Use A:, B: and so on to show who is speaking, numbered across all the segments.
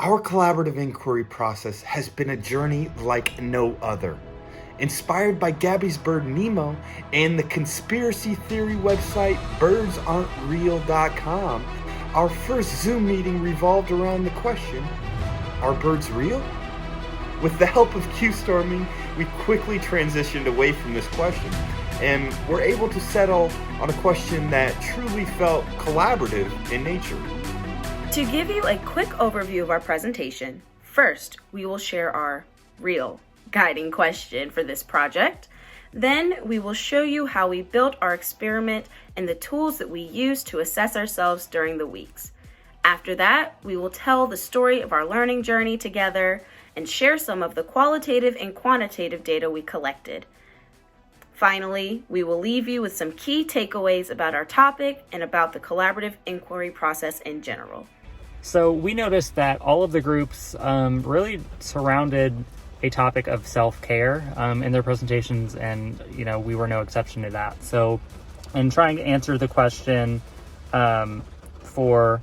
A: Our collaborative inquiry process has been a journey like no other. Inspired by Gabby's bird Nemo and the conspiracy theory website birdsaren'treal.com, our first Zoom meeting revolved around the question, are birds real? With the help of Q-storming, we quickly transitioned away from this question and were able to settle on a question that truly felt collaborative in nature.
B: To give you a quick overview of our presentation, first we will share our real guiding question for this project. Then we will show you how we built our experiment and the tools that we used to assess ourselves during the weeks. After that, we will tell the story of our learning journey together and share some of the qualitative and quantitative data we collected. Finally, we will leave you with some key takeaways about our topic and about the collaborative inquiry process in general.
C: So we noticed that all of the groups really surrounded a topic of self-care in their presentations, and we were no exception to that. So in trying to answer the question for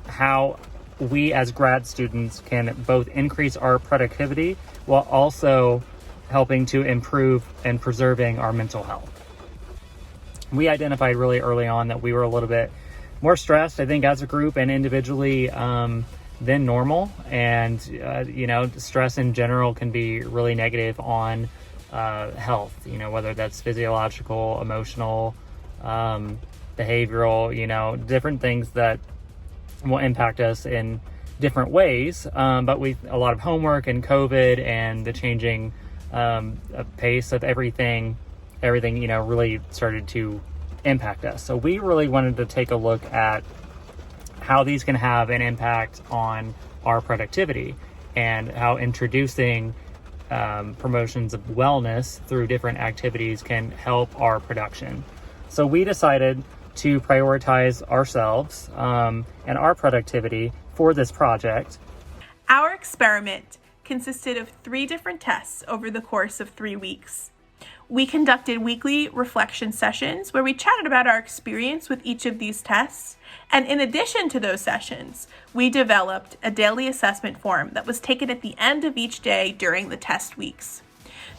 C: how we as grad students can both increase our productivity while also helping to improve and preserving our mental health. We identified really early on that we were a little bit more stressed, I think, as a group and individually than normal. And, stress in general can be really negative on health, whether that's physiological, emotional, behavioral, different things that will impact us in different ways. But a lot of homework and COVID and the changing pace of everything, really started to impact us. So we really wanted to take a look at how these can have an impact on our productivity and how introducing promotions of wellness through different activities can help our production. So we decided to prioritize ourselves and our productivity for this project.
D: Our experiment consisted of 3 different tests over the course of 3 weeks. We conducted weekly reflection sessions where we chatted about our experience with each of these tests. And in addition to those sessions, we developed a daily assessment form that was taken at the end of each day during the test weeks.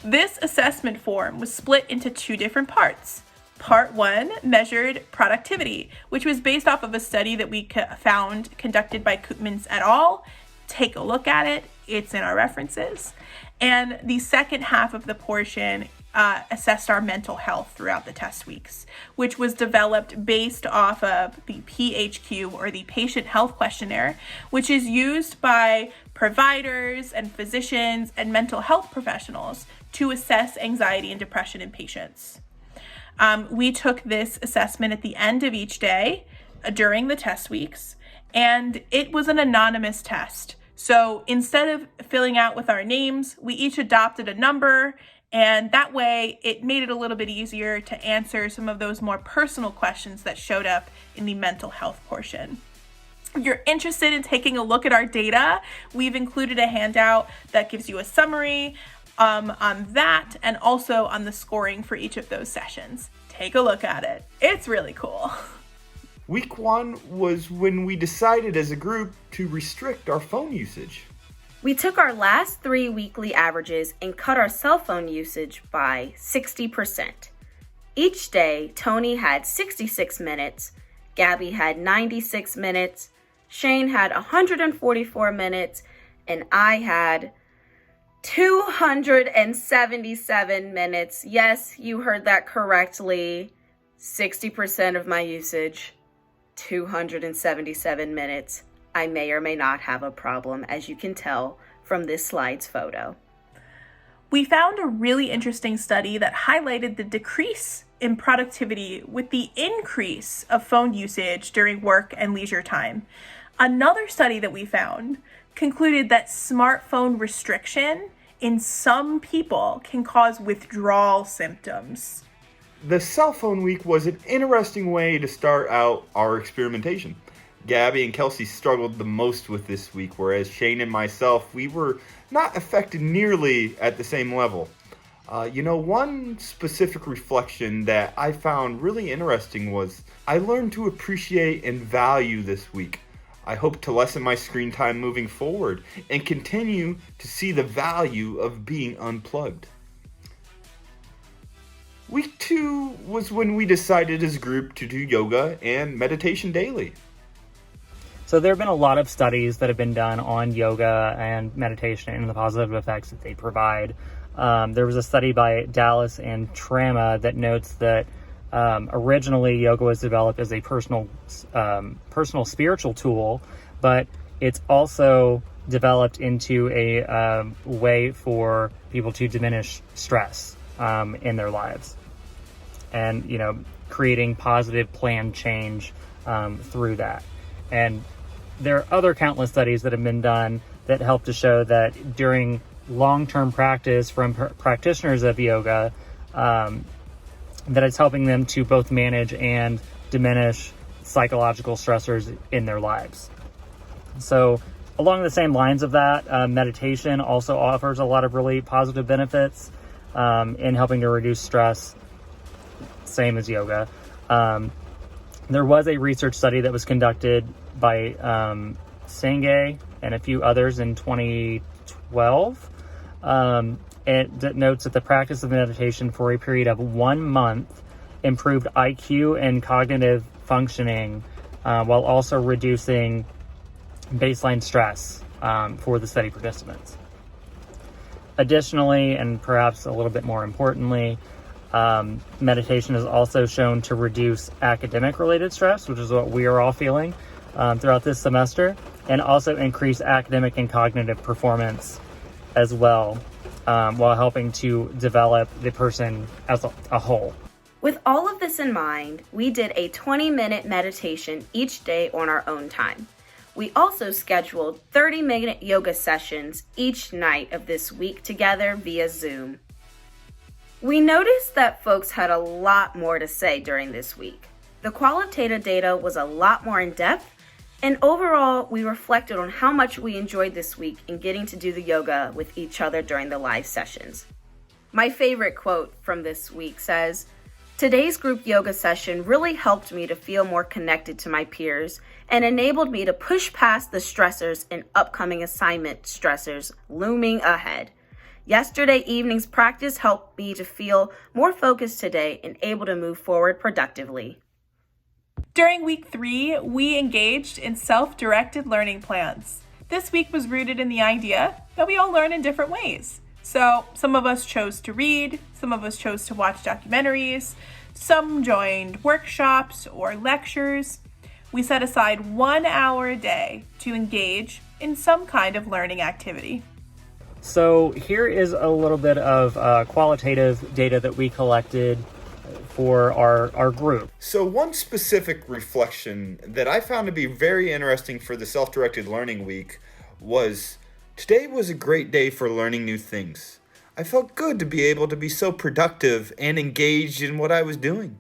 D: This assessment form was split into 2 different parts. Part 1 measured productivity, which was based off of a study that we found conducted by Koopmans et al. Take a look at it. It's in our references. And the second half of the portion assessed our mental health throughout the test weeks, which was developed based off of the PHQ, or the Patient Health Questionnaire, which is used by providers and physicians and mental health professionals to assess anxiety and depression in patients. We took this assessment at the end of each day during the test weeks, and it was an anonymous test. So instead of filling out with our names, we each adopted a number, and that way it made it a little bit easier to answer some of those more personal questions that showed up in the mental health portion. If you're interested in taking a look at our data, we've included a handout that gives you a summary on that and also on the scoring for each of those sessions. Take a look at it. It's really cool.
A: Week 1 was when we decided as a group to restrict our phone usage.
B: We took our last 3 weekly averages and cut our cell phone usage by 60%. Each day, Tony had 66 minutes, Gabby had 96 minutes, Shane had 144 minutes, and I had 277 minutes. Yes, you heard that correctly. 60% of my usage, 277 minutes. I may or may not have a problem, as you can tell from this slide's photo.
D: We found a really interesting study that highlighted the decrease in productivity with the increase of phone usage during work and leisure time. Another study that we found concluded that smartphone restriction in some people can cause withdrawal symptoms.
A: The cell phone week was an interesting way to start out our experimentation. Gabby and Kelsey struggled the most with this week, whereas Shane and myself, we were not affected nearly at the same level. One specific reflection that I found really interesting was I learned to appreciate and value this week. I hope to lessen my screen time moving forward and continue to see the value of being unplugged. Week 2 was when we decided as a group to do yoga and meditation daily.
C: So there have been a lot of studies that have been done on yoga and meditation and the positive effects that they provide. There was a study by Dallas and Trama that notes that originally yoga was developed as a personal spiritual tool, but it's also developed into a way for people to diminish stress in their lives, and creating positive planned change through that. And there are other countless studies that have been done that help to show that during long-term practice from practitioners of yoga, that it's helping them to both manage and diminish psychological stressors in their lives. So along the same lines of that, meditation also offers a lot of really positive benefits in helping to reduce stress, same as yoga. There was a research study that was conducted by Senge and a few others in 2012. It notes that the practice of meditation for a period of 1 month improved IQ and cognitive functioning, while also reducing baseline stress for the study participants. Additionally, and perhaps a little bit more importantly, meditation is also shown to reduce academic-related stress, which is what we are all feeling throughout this semester, and also increase academic and cognitive performance as well, while helping to develop the person as a whole.
B: With all of this in mind, we did a 20-minute meditation each day on our own time. We also scheduled 30-minute yoga sessions each night of this week together via Zoom. We noticed that folks had a lot more to say during this week. The qualitative data was a lot more in-depth, and overall, we reflected on how much we enjoyed this week in getting to do the yoga with each other during the live sessions. My favorite quote from this week says, "Today's group yoga session really helped me to feel more connected to my peers and enabled me to push past the stressors and upcoming assignment stressors looming ahead. Yesterday evening's practice helped me to feel more focused today and able to move forward productively."
D: During week 3, we engaged in self-directed learning plans. This week was rooted in the idea that we all learn in different ways. So some of us chose to read, some of us chose to watch documentaries, some joined workshops or lectures. We set aside 1 hour a day to engage in some kind of learning activity.
C: So here is a little bit of qualitative data that we collected for our group.
A: So one specific reflection that I found to be very interesting for the Self-Directed Learning Week was, today was a great day for learning new things. I felt good to be able to be so productive and engaged in what I was doing.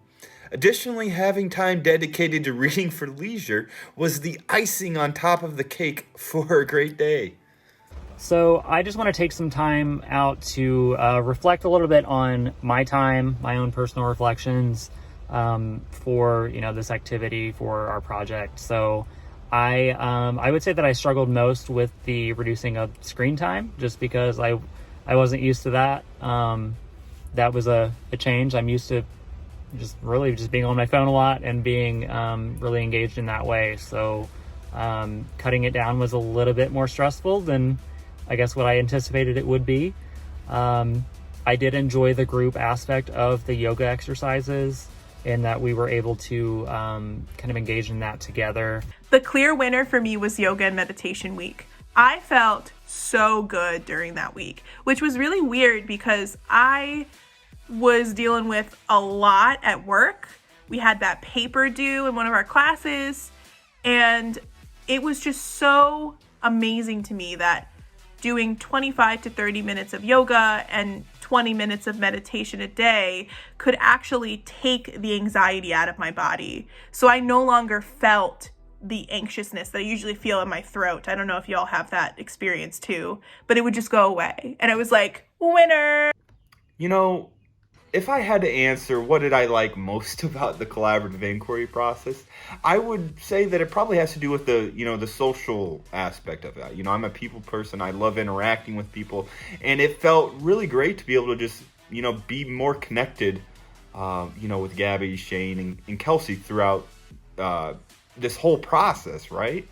A: Additionally, having time dedicated to reading for leisure was the icing on top of the cake for a great day.
C: So I just want to take some time out to reflect a little bit on my time, my own personal reflections for this activity, for our project. So I would say that I struggled most with the reducing of screen time, just because I wasn't used to that. That was a change. I'm used to just being on my phone a lot and being really engaged in that way. So cutting it down was a little bit more stressful than I guess what I anticipated it would be. I did enjoy the group aspect of the yoga exercises, in that we were able to kind of engage in that together.
D: The clear winner for me was yoga and meditation week. I felt so good during that week, which was really weird because I was dealing with a lot at work. We had that paper due in one of our classes, and it was just so amazing to me that doing 25 to 30 minutes of yoga and 20 minutes of meditation a day could actually take the anxiety out of my body. So I no longer felt the anxiousness that I usually feel in my throat. I don't know if y'all have that experience too, but it would just go away. And I was like, winner.
A: if I had to answer what did I like most about the collaborative inquiry process, I would say that it probably has to do with the social aspect of it. I'm a people person. I love interacting with people, and it felt really great to be able to just, be more connected, with Gabby, Shane, and Kelsey throughout this whole process, right?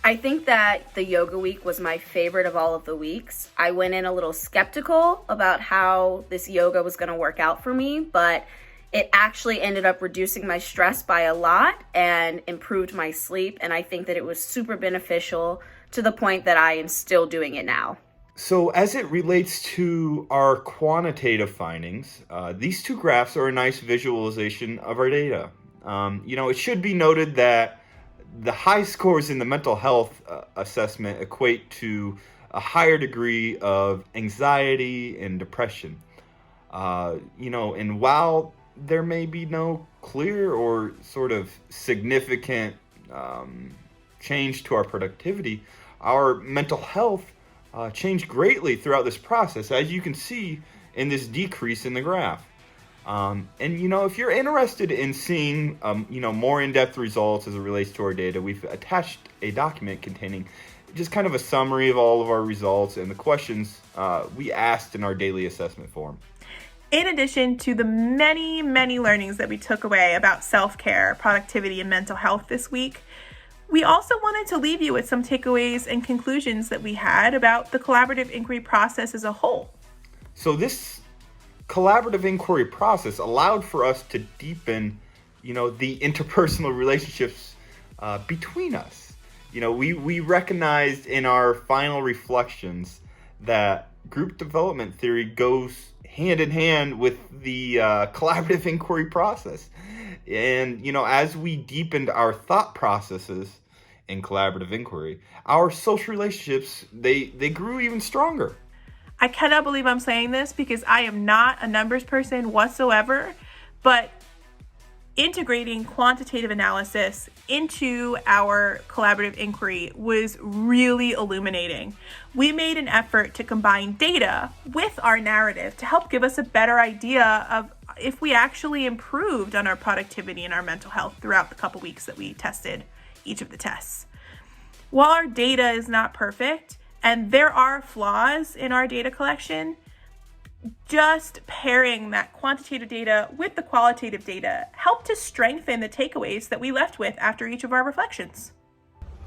B: I think that the yoga week was my favorite of all of the weeks. I went in a little skeptical about how this yoga was going to work out for me, but it actually ended up reducing my stress by a lot and improved my sleep. And I think that it was super beneficial to the point that I am still doing it now.
A: So as it relates to our quantitative findings, these two graphs are a nice visualization of our data. It should be noted that the high scores in the mental health assessment equate to a higher degree of anxiety and depression. And while there may be no clear or sort of significant change to our productivity, our mental health changed greatly throughout this process, as you can see in this decrease in the graph. And if you're interested in seeing more in-depth results as it relates to our data, we've attached a document containing just kind of a summary of all of our results and the questions we asked in our daily assessment form.
D: In addition to the many, many learnings that we took away about self-care, productivity, and mental health this week, we also wanted to leave you with some takeaways and conclusions that we had about the collaborative inquiry process as a whole.
A: So this collaborative inquiry process allowed for us to deepen, the interpersonal relationships between us. We recognized in our final reflections that group development theory goes hand in hand with the collaborative inquiry process. And, as we deepened our thought processes in collaborative inquiry, our social relationships, they grew even stronger.
D: I cannot believe I'm saying this because I am not a numbers person whatsoever, but integrating quantitative analysis into our collaborative inquiry was really illuminating. We made an effort to combine data with our narrative to help give us a better idea of if we actually improved on our productivity and our mental health throughout the couple weeks that we tested each of the tests. While our data is not perfect, and there are flaws in our data collection, just pairing that quantitative data with the qualitative data helped to strengthen the takeaways that we left with after each of our reflections.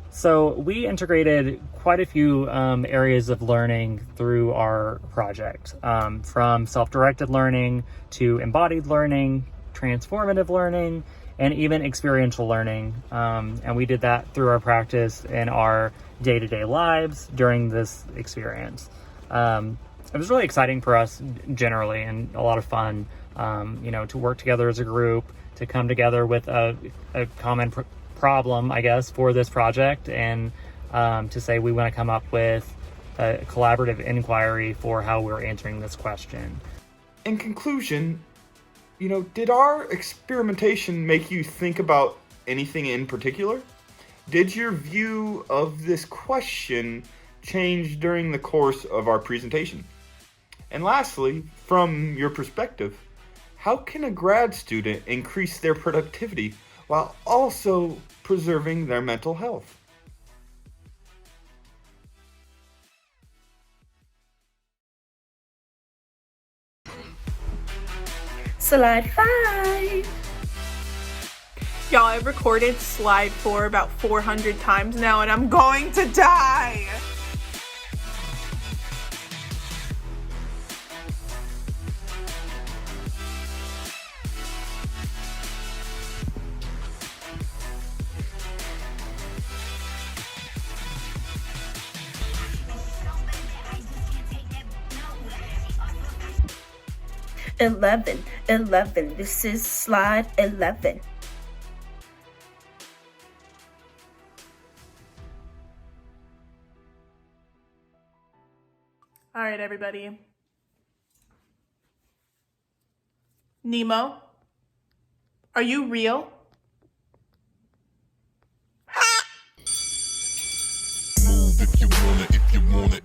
C: So we integrated quite a few areas of learning through our project, from self-directed learning to embodied learning, transformative learning, and even experiential learning. And we did that through our practice in our day-to-day lives during this experience. It was really exciting for us generally and a lot of fun, to work together as a group, to come together with a common problem, I guess, for this project, and to say we want to come up with a collaborative inquiry for how we're answering this question.
A: In conclusion, did our experimentation make you think about anything in particular? Did your view of this question change during the course of our presentation? And lastly, from your perspective, how can a grad student increase their productivity while also preserving their mental health?
B: Slide 5.
D: Y'all, I've recorded slide 4 about 400 times now, and I'm going to die.
B: Eleven. This is slide 11.
D: All right, everybody. Nemo, are you real?
E: Move if you wanna,